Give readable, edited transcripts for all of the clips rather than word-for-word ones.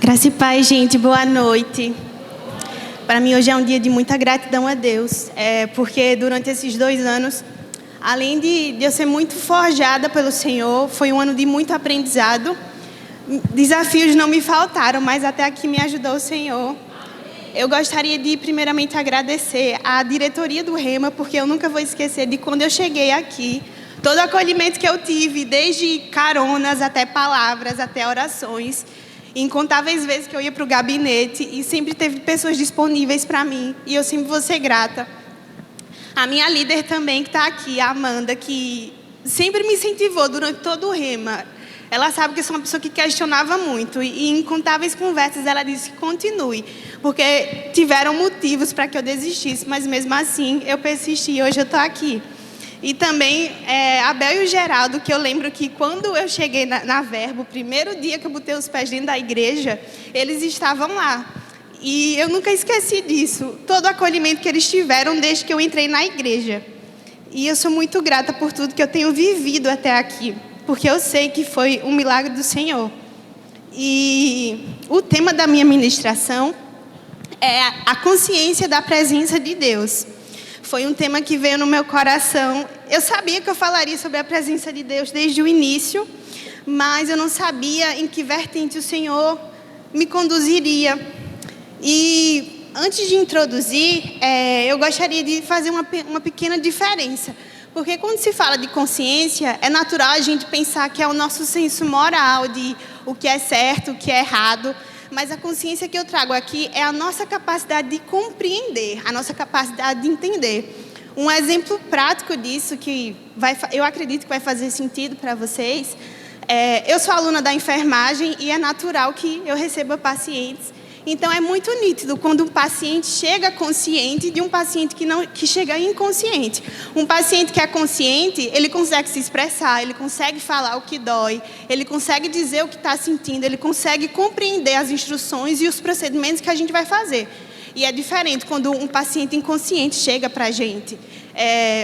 Graça e paz, gente. Boa noite. Para mim, hoje é um dia de muita gratidão a Deus. Porque durante esses 2 anos, além de eu ser muito forjada pelo Senhor, foi um ano de muito aprendizado. Desafios não me faltaram, mas até aqui me ajudou o Senhor. Eu gostaria de, primeiramente, agradecer à diretoria do Rema, porque eu nunca vou esquecer de quando eu cheguei aqui. Todo o acolhimento que eu tive, desde caronas até palavras, até orações. Incontáveis vezes que eu ia para o gabinete e sempre teve pessoas disponíveis para mim. E eu sempre vou ser grata. A minha líder também, que está aqui, a Amanda, que sempre me incentivou durante todo o Rema. Ela sabe que eu sou uma pessoa que questionava muito. E em incontáveis conversas ela disse que continue. Porque tiveram motivos para que eu desistisse. Mas mesmo assim eu persisti e hoje eu estou aqui. E também Abel e o Geraldo, que eu lembro que quando eu cheguei na Verbo, o primeiro dia que eu botei os pés dentro da igreja, eles estavam lá. E eu nunca esqueci disso. Todo o acolhimento que eles tiveram desde que eu entrei na igreja. E eu sou muito grata por tudo que eu tenho vivido até aqui. Porque eu sei que foi um milagre do Senhor. E o tema da minha ministração é a consciência da presença de Deus. Foi um tema que veio no meu coração. Eu sabia que eu falaria sobre a presença de Deus desde o início, mas eu não sabia em que vertente o Senhor me conduziria. E antes de introduzir, eu gostaria de fazer uma pequena diferença. Porque quando se fala de consciência, é natural a gente pensar que é o nosso senso moral de o que é certo, o que é errado. Mas a consciência que eu trago aqui é a nossa capacidade de compreender, a nossa capacidade de entender. Um exemplo prático disso, que eu acredito que vai fazer sentido para vocês, eu sou aluna da enfermagem e é natural que eu receba pacientes. Então, é muito nítido quando um paciente chega consciente de um paciente que chega inconsciente. Um paciente que é consciente, ele consegue se expressar, ele consegue falar o que dói, ele consegue dizer o que está sentindo, ele consegue compreender as instruções e os procedimentos que a gente vai fazer. E é diferente quando um paciente inconsciente chega para a gente.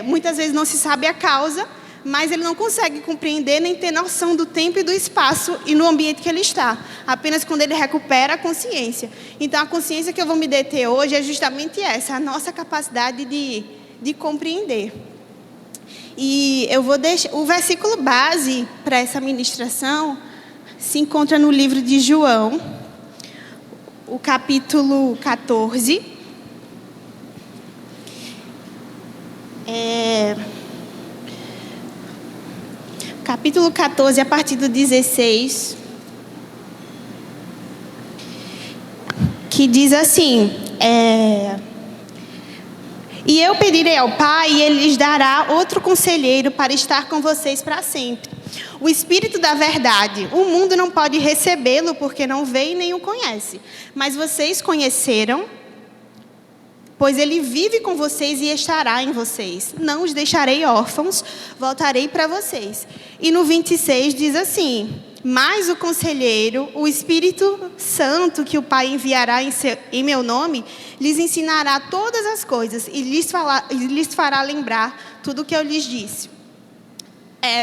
Muitas vezes não se sabe a causa, mas ele não consegue compreender nem ter noção do tempo e do espaço e no ambiente que ele está. Apenas quando ele recupera a consciência. Então, a consciência que eu vou me deter hoje é justamente essa, a nossa capacidade de compreender. E eu vou deixar... O versículo base para essa ministração se encontra no livro de João, o capítulo 14. Capítulo 14, a partir do 16, que diz assim, e eu pedirei ao Pai, e Ele lhes dará outro conselheiro para estar com vocês para sempre. O Espírito da verdade, o mundo não pode recebê-lo porque não vê e nem o conhece. Mas vocês conheceram, pois Ele vive com vocês e estará em vocês. Não os deixarei órfãos, voltarei para vocês. E no 26 diz assim, mas o Conselheiro, o Espírito Santo que o Pai enviará em meu nome, lhes ensinará todas as coisas e lhes fará lembrar tudo o que eu lhes disse.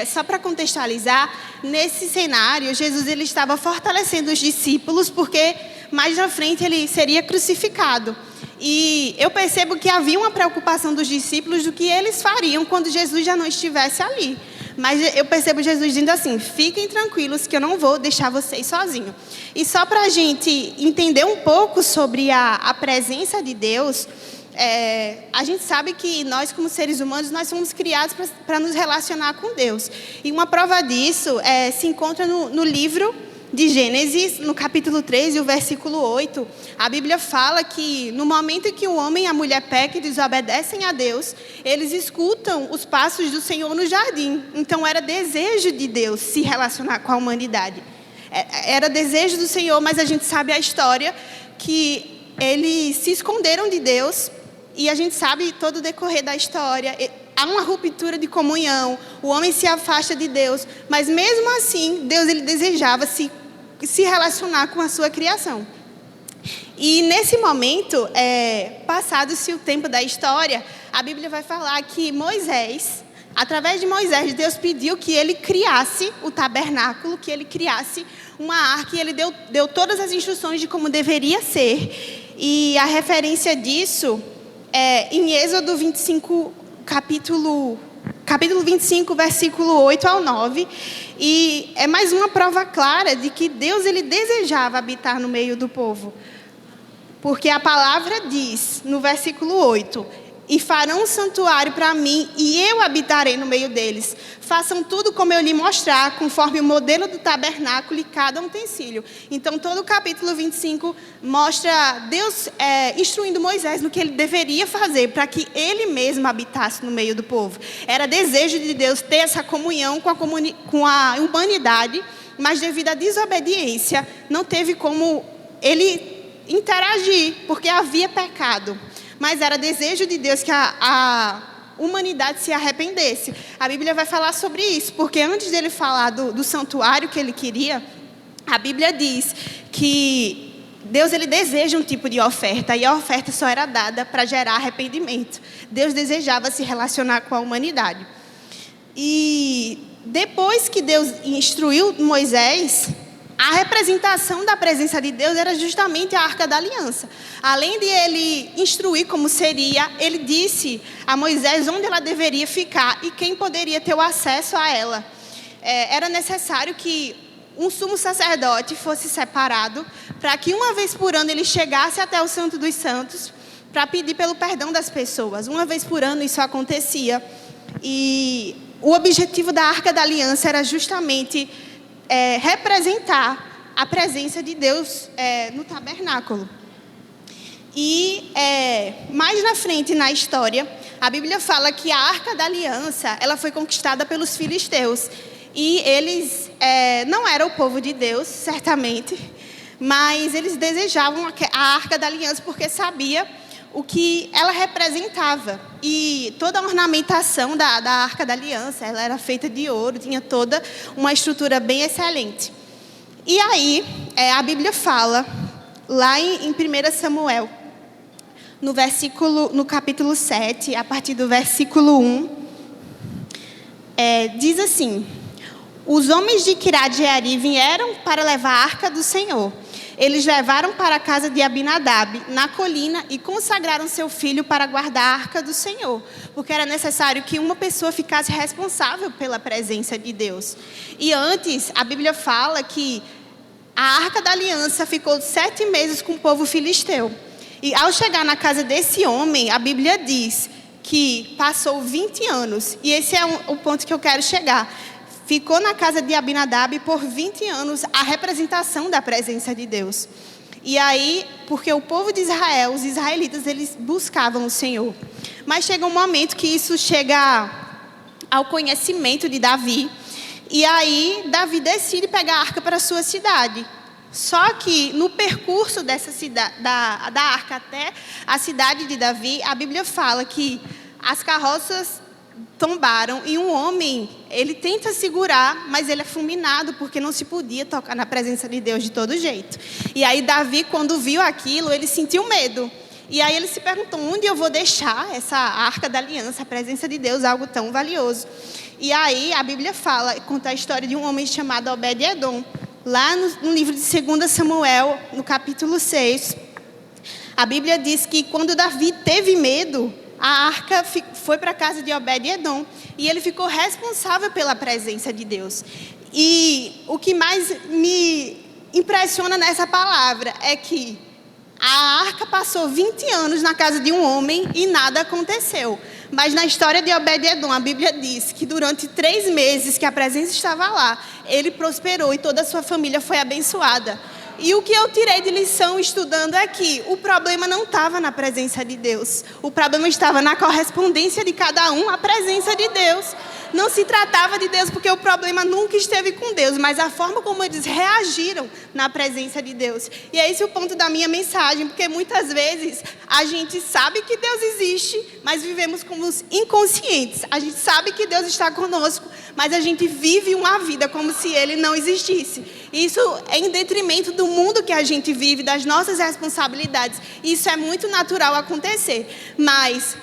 Só para contextualizar, nesse cenário, Jesus ele estava fortalecendo os discípulos, porque mais na frente ele seria crucificado. E eu percebo que havia uma preocupação dos discípulos do que eles fariam quando Jesus já não estivesse ali. Mas eu percebo Jesus dizendo assim, fiquem tranquilos que eu não vou deixar vocês sozinhos. E só para a gente entender um pouco sobre a presença de Deus, a gente sabe que nós como seres humanos, nós somos criados para nos relacionar com Deus. E uma prova disso se encontra no livro de Gênesis, no capítulo 3 e o versículo 8, a Bíblia fala que no momento em que o homem e a mulher pecam e desobedecem a Deus, eles escutam os passos do Senhor no jardim. Então era desejo de Deus se relacionar com a humanidade. Era desejo do Senhor, mas a gente sabe a história que eles se esconderam de Deus e a gente sabe todo o decorrer da história. Há uma ruptura de comunhão, o homem se afasta de Deus, mas mesmo assim, Deus ele desejava se relacionar com a sua criação. E nesse momento, passado-se o tempo da história, a Bíblia vai falar que Moisés Através de Moisés, Deus pediu que ele criasse o tabernáculo, que ele criasse uma arca, e ele deu todas as instruções de como deveria ser. E a referência disso é em Êxodo 25, capítulo 25, versículo 8 ao 9. E é mais uma prova clara de que Deus ele desejava habitar no meio do povo. Porque a palavra diz, no versículo 8... E farão um santuário para mim, e eu habitarei no meio deles. Façam tudo como eu lhe mostrar, conforme o modelo do tabernáculo e cada utensílio. Então, todo o capítulo 25 mostra Deus instruindo Moisés no que ele deveria fazer para que ele mesmo habitasse no meio do povo. Era desejo de Deus ter essa comunhão com a humanidade, mas devido à desobediência, não teve como ele interagir, porque havia pecado. Mas era desejo de Deus que a humanidade se arrependesse. A Bíblia vai falar sobre isso, porque antes dele falar do santuário que ele queria, a Bíblia diz que Deus ele deseja um tipo de oferta, e a oferta só era dada para gerar arrependimento. Deus desejava se relacionar com a humanidade. E depois que Deus instruiu Moisés, a representação da presença de Deus era justamente a Arca da Aliança. Além de ele instruir como seria, ele disse a Moisés onde ela deveria ficar e quem poderia ter o acesso a ela. Era necessário que um sumo sacerdote fosse separado para que uma vez por ano ele chegasse até o Santo dos Santos para pedir pelo perdão das pessoas. Uma vez por ano isso acontecia. E o objetivo da Arca da Aliança era justamente representar a presença de Deus no tabernáculo. E mais na frente na história, a Bíblia fala que a Arca da Aliança ela foi conquistada pelos filisteus. E eles não eram o povo de Deus, certamente, mas eles desejavam a Arca da Aliança porque sabia o que ela representava. E toda a ornamentação da Arca da Aliança, ela era feita de ouro, tinha toda uma estrutura bem excelente. E aí, a Bíblia fala, lá em 1 Samuel, no capítulo 7, a partir do versículo 1, diz assim: os homens de Quiriat-Jearim vieram para levar a Arca do Senhor. Eles levaram para a casa de Abinadab, na colina, e consagraram seu filho para guardar a Arca do Senhor, porque era necessário que uma pessoa ficasse responsável pela presença de Deus. E antes, a Bíblia fala que a Arca da Aliança ficou 7 meses com o povo filisteu. E ao chegar na casa desse homem, a Bíblia diz que passou 20 anos. E esse é o ponto que eu quero chegar. Ficou na casa de Abinadab por 20 anos a representação da presença de Deus. E aí, porque o povo de Israel, os israelitas, eles buscavam o Senhor. Mas chega um momento que isso chega ao conhecimento de Davi. E aí, Davi decide pegar a arca para a sua cidade. Só que no percurso dessa cidade, da arca até a cidade de Davi, a Bíblia fala que as carroças tombaram e um homem, ele tenta segurar, mas ele é fulminado porque não se podia tocar na presença de Deus de todo jeito. E aí Davi, quando viu aquilo, ele sentiu medo. E aí ele se perguntou, onde eu vou deixar essa Arca da Aliança, a presença de Deus, algo tão valioso? E aí a Bíblia conta a história de um homem chamado Obed-Edom. Lá no livro de 2 Samuel, no capítulo 6, a Bíblia diz que quando Davi teve medo, a arca foi para a casa de Obed-Edom e ele ficou responsável pela presença de Deus. E o que mais me impressiona nessa palavra é que a arca passou 20 anos na casa de um homem e nada aconteceu. Mas na história de Obed-Edom, a Bíblia diz que durante 3 meses que a presença estava lá, ele prosperou e toda a sua família foi abençoada. E o que eu tirei de lição estudando é que o problema não estava na presença de Deus. O problema estava na correspondência de cada um à presença de Deus. Não se tratava de Deus, porque o problema nunca esteve com Deus, mas a forma como eles reagiram na presença de Deus. E é esse o ponto da minha mensagem, porque muitas vezes a gente sabe que Deus existe, mas vivemos como os inconscientes. A gente sabe que Deus está conosco, mas a gente vive uma vida como se Ele não existisse. Isso é em detrimento do mundo que a gente vive, das nossas responsabilidades. Isso é muito natural acontecer. Mas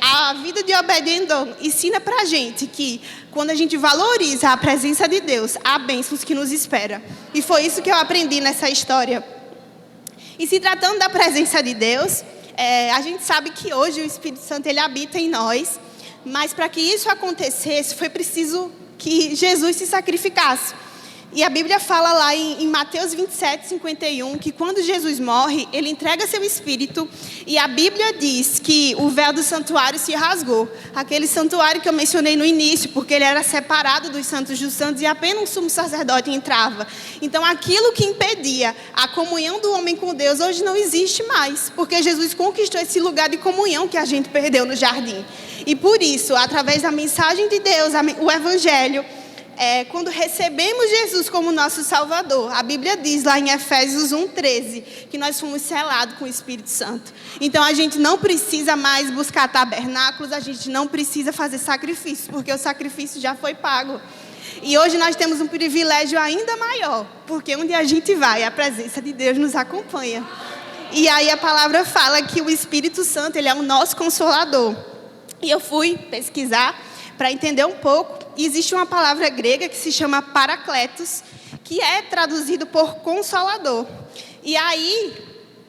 a vida de Obed-Edom ensina para a gente que quando a gente valoriza a presença de Deus, há bênçãos que nos espera. E foi isso que eu aprendi nessa história. E se tratando da presença de Deus, a gente sabe que hoje o Espírito Santo ele habita em nós. Mas para que isso acontecesse, foi preciso que Jesus se sacrificasse. E a Bíblia fala lá em Mateus 27, 51, que quando Jesus morre, ele entrega seu espírito. E a Bíblia diz que o véu do santuário se rasgou. Aquele santuário que eu mencionei no início, porque ele era separado dos santos e apenas um sumo sacerdote entrava. Então aquilo que impedia a comunhão do homem com Deus, hoje não existe mais. Porque Jesus conquistou esse lugar de comunhão que a gente perdeu no jardim. E por isso, através da mensagem de Deus, o Evangelho, quando recebemos Jesus como nosso Salvador, a Bíblia diz lá em Efésios 1:13 que nós fomos selados com o Espírito Santo. Então a gente não precisa mais buscar tabernáculos, a gente não precisa fazer sacrifícios, porque o sacrifício já foi pago. E hoje nós temos um privilégio ainda maior, porque onde a gente vai, a presença de Deus nos acompanha. E aí a palavra fala que o Espírito Santo, ele é o nosso consolador. E eu fui pesquisar para entender um pouco. E existe uma palavra grega que se chama parakletos, que é traduzido por consolador. E aí,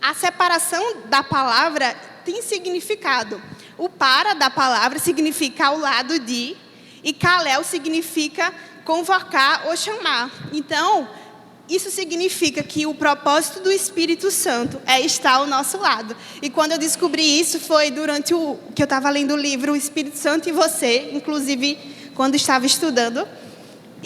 a separação da palavra tem significado. O para da palavra significa ao lado de, e kalel significa convocar ou chamar. Então, isso significa que o propósito do Espírito Santo é estar ao nosso lado. E quando eu descobri isso foi durante que eu estava lendo o livro O Espírito Santo e Você, inclusive quando estava estudando.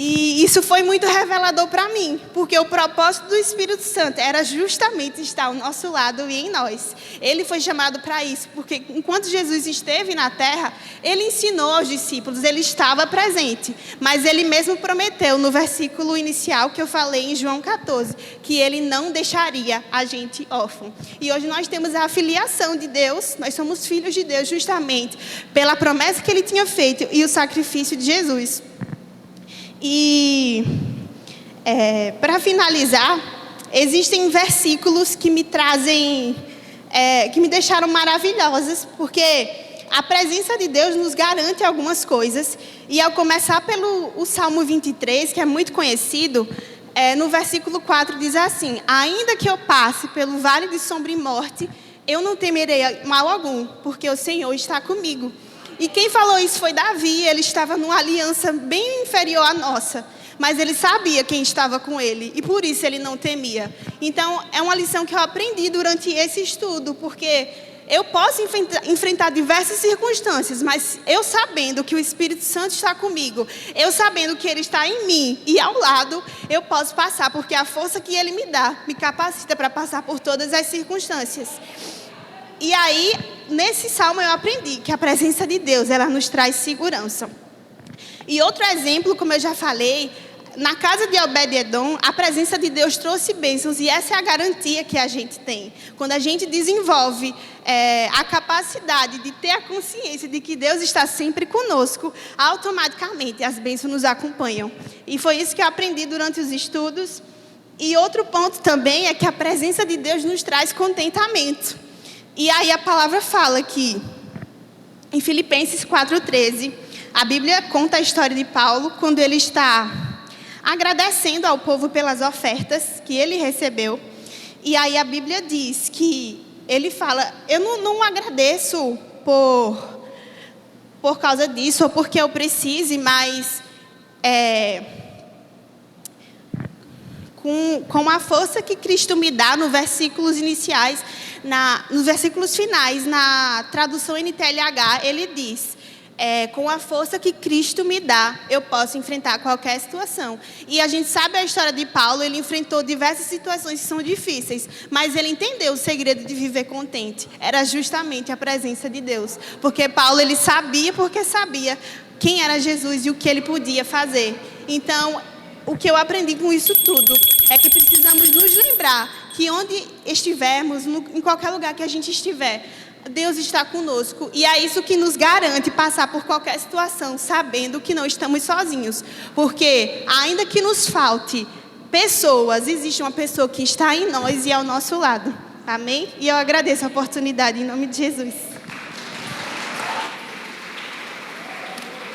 E isso foi muito revelador para mim, porque o propósito do Espírito Santo era justamente estar ao nosso lado e em nós. Ele foi chamado para isso, porque enquanto Jesus esteve na terra, ele ensinou aos discípulos, ele estava presente. Mas ele mesmo prometeu no versículo inicial que eu falei em João 14, que ele não deixaria a gente órfão. E hoje nós temos a filiação de Deus, nós somos filhos de Deus justamente pela promessa que ele tinha feito e o sacrifício de Jesus. E para finalizar, existem versículos que me trazem, que me deixaram maravilhosas, porque a presença de Deus nos garante algumas coisas. E ao começar pelo Salmo 23, que é muito conhecido, no versículo 4 diz assim: ainda que eu passe pelo vale de sombra e morte, eu não temerei mal algum, porque o Senhor está comigo. E quem falou isso foi Davi. Ele estava numa aliança bem inferior à nossa, mas ele sabia quem estava com ele, e por isso ele não temia. Então, é uma lição que eu aprendi durante esse estudo, porque eu posso enfrentar diversas circunstâncias, mas eu sabendo que o Espírito Santo está comigo, eu sabendo que ele está em mim e ao lado, eu posso passar, porque a força que ele me dá me capacita para passar por todas as circunstâncias. E aí, nesse salmo eu aprendi que a presença de Deus, ela nos traz segurança. E outro exemplo, como eu já falei, na casa de Obed-Edom, a presença de Deus trouxe bênçãos, e essa é a garantia que a gente tem. Quando a gente desenvolve a capacidade de ter a consciência de que Deus está sempre conosco, automaticamente as bênçãos nos acompanham. E foi isso que eu aprendi durante os estudos. E outro ponto também é que a presença de Deus nos traz contentamento. E aí a palavra fala que, em Filipenses 4:13, a Bíblia conta a história de Paulo quando ele está agradecendo ao povo pelas ofertas que ele recebeu. E aí a Bíblia diz que ele fala: eu não agradeço por causa disso ou porque eu precise, mas com a força que Cristo me dá, nos versículos iniciais, nos versículos finais, na tradução NTLH, ele diz: com a força que Cristo me dá, eu posso enfrentar qualquer situação. E a gente sabe a história de Paulo. Ele enfrentou diversas situações que são difíceis, mas ele entendeu o segredo de viver contente. Era justamente a presença de Deus. Porque Paulo, ele sabia, porque sabia quem era Jesus e o que ele podia fazer. Então, o que eu aprendi com isso tudo é que precisamos nos lembrar que onde estivermos, em qualquer lugar que a gente estiver, Deus está conosco, e é isso que nos garante passar por qualquer situação, sabendo que não estamos sozinhos. Porque ainda que nos falte pessoas, existe uma pessoa que está em nós e ao nosso lado. Amém? E eu agradeço a oportunidade em nome de Jesus.